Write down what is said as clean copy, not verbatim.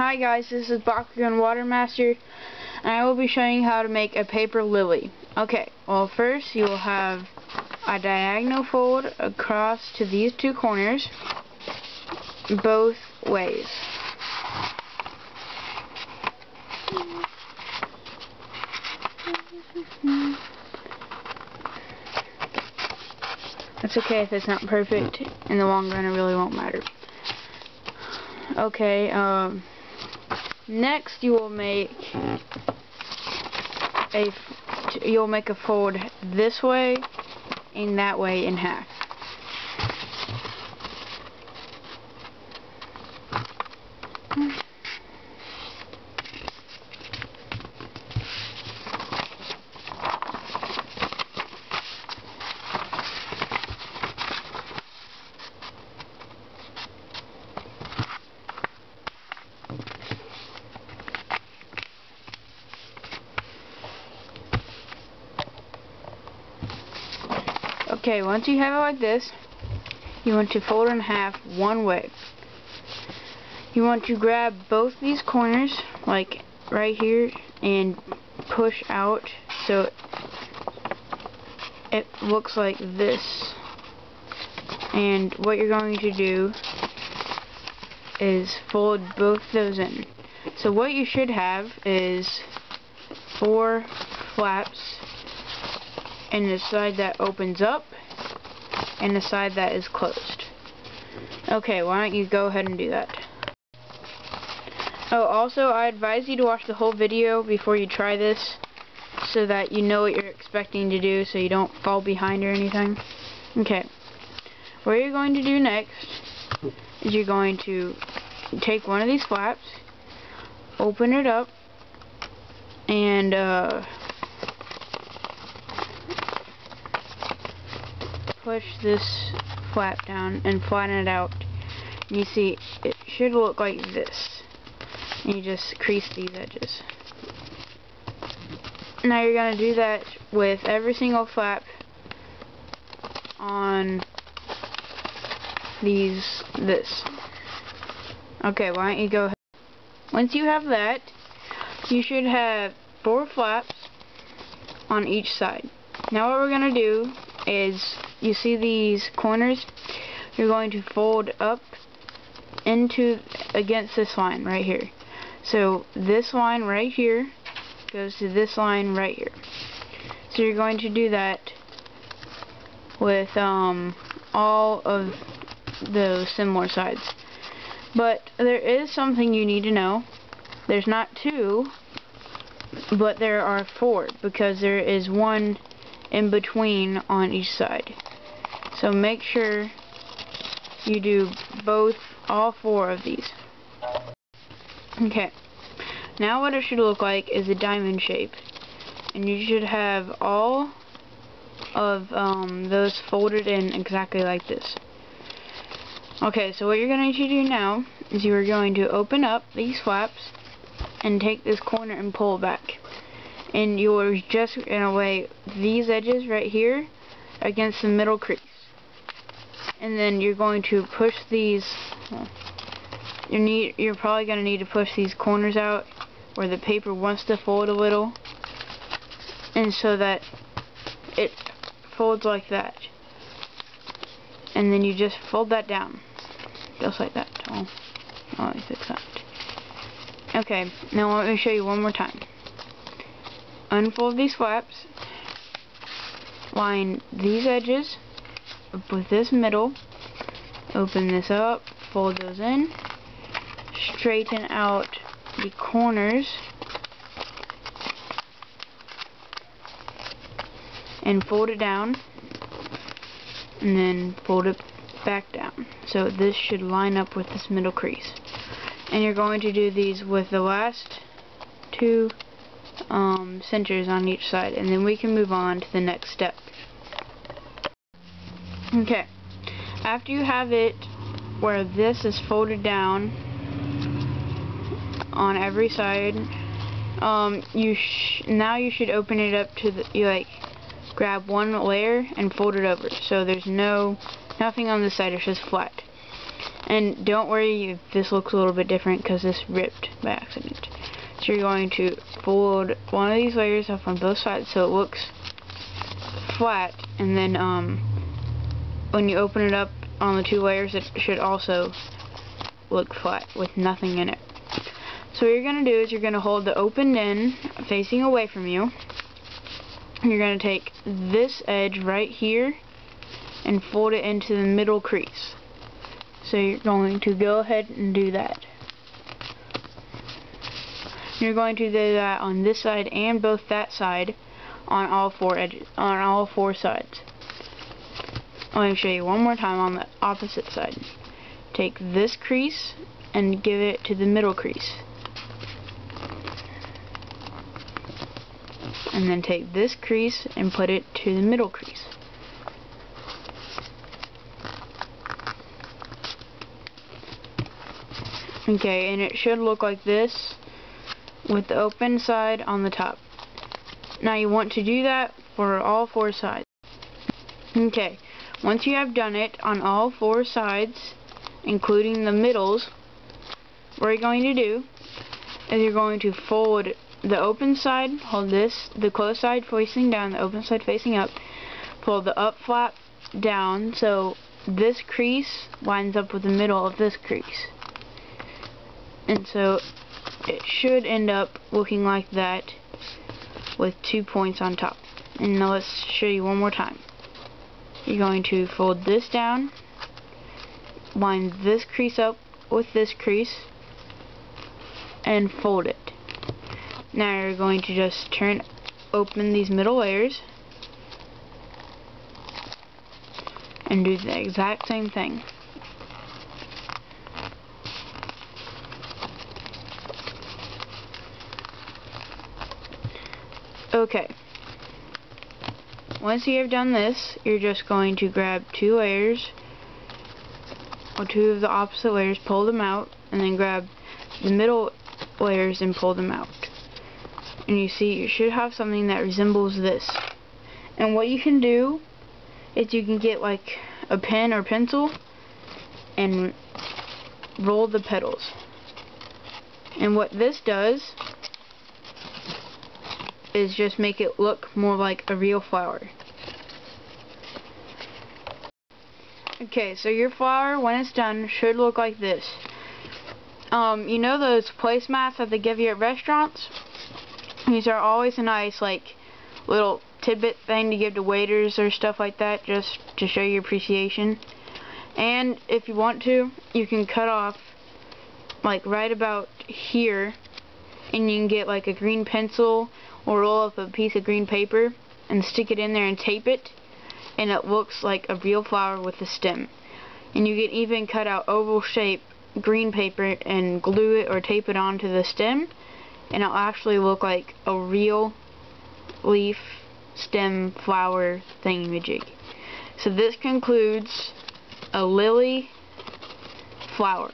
Hi guys, this is Bakugan Watermaster, and I will be showing you how to make a paper lily. Okay, well first you will have a diagonal fold across to these two corners, both ways. That's okay if it's not perfect. In the long run, it really won't matter. Okay, next you will make a fold this way and that way in half. Okay, once you have it like this, you want to fold it in half one way. You want to grab both these corners, like right here, and push out so it looks like this. And what you're going to do is fold both those in. So what you should have is 4 flaps, and the side that opens up and the side that is closed. Okay, why don't you go ahead and do that. Oh, also I advise you to watch the whole video before you try this so that you know what you're expecting to do, so you don't fall behind or anything. Okay, what you're going to do next is you're going to take one of these flaps, open it up, and push this flap down and flatten it out. You see, it should look like this. And you just crease these edges. Now you're going to do that with every single flap on this. Okay, why don't you go ahead. Once you have that, you should have 4 flaps on each side. Now what we're going to do is, you see these corners? You're going to fold up against this line right here. So this line right here goes to this line right here. So you're going to do that with all of those similar sides. But there is something you need to know. There's not 2, but there are 4, because there is one in between on each side. So make sure you do all 4 of these. Okay, now what it should look like is a diamond shape, and you should have all of those folded in exactly like this. Okay, so what you're going to do now is you are going to open up these flaps and take this corner and pull it back. And you're just going to lay these edges right here against the middle crease. And then you're going to push these, you're probably going to need to push these corners out where the paper wants to fold a little, and so that it folds like that. And then you just fold that down, just like that. Oh, let me fix that. Okay, now let me show you one more time. Unfold these flaps, line these edges up with this middle, open this up, fold those in, straighten out the corners, and fold it down, and then fold it back down. So this should line up with this middle crease. And you're going to do these with the last 2 centers on each side, and then we can move on to the next step. Okay, after you have it where this is folded down on every side, now you should open it up to grab one layer and fold it over, so there's nothing on this side, it's just flat. And don't worry if this looks a little bit different because this ripped by accident. So you're going to fold one of these layers up on both sides so it looks flat, and then when you open it up on the two layers it should also look flat with nothing in it. So what you're going to do is you're going to hold the opened end facing away from you. You're going to take this edge right here and fold it into the middle crease. So you're going to go ahead and do that. You're going to do that on this side and both that side on all four edges, on all four sides. Let me show you one more time on the opposite side. Take this crease and give it to the middle crease. And then take this crease and put it to the middle crease. Okay, and it should look like this with the open side on the top. Now you want to do that for all four sides. Okay, once you have done it on all four sides, including the middles, what you're going to do is you're going to fold the open side, hold this, the closed side facing down, the open side facing up, fold the up flap down so this crease lines up with the middle of this crease. And so it should end up looking like that with 2 points on top. And now let's show you one more time. You're going to fold this down, line this crease up with this crease, and fold it. Now you're going to just open these middle layers and do the exact same thing. Okay, once you have done this, you're just going to grab two layers, or two of the opposite layers, pull them out, and then grab the middle layers and pull them out. And you see, you should have something that resembles this. And what you can do is you can get like a pen or pencil and roll the petals. And what this does is just make it look more like a real flower. Okay, so your flower, when it's done, should look like this. You know those placemats that they give you at restaurants? These are always a nice, like, little tidbit thing to give to waiters or stuff like that, just to show your appreciation. And if you want to, you can cut off, like, right about here, and you can get, like, a green pencil or roll up a piece of green paper and stick it in there and tape it, and it looks like a real flower with a stem. And you can even cut out oval shape green paper and glue it or tape it onto the stem, and it'll actually look like a real leaf, stem, flower thingamajig. So this concludes a lily flower.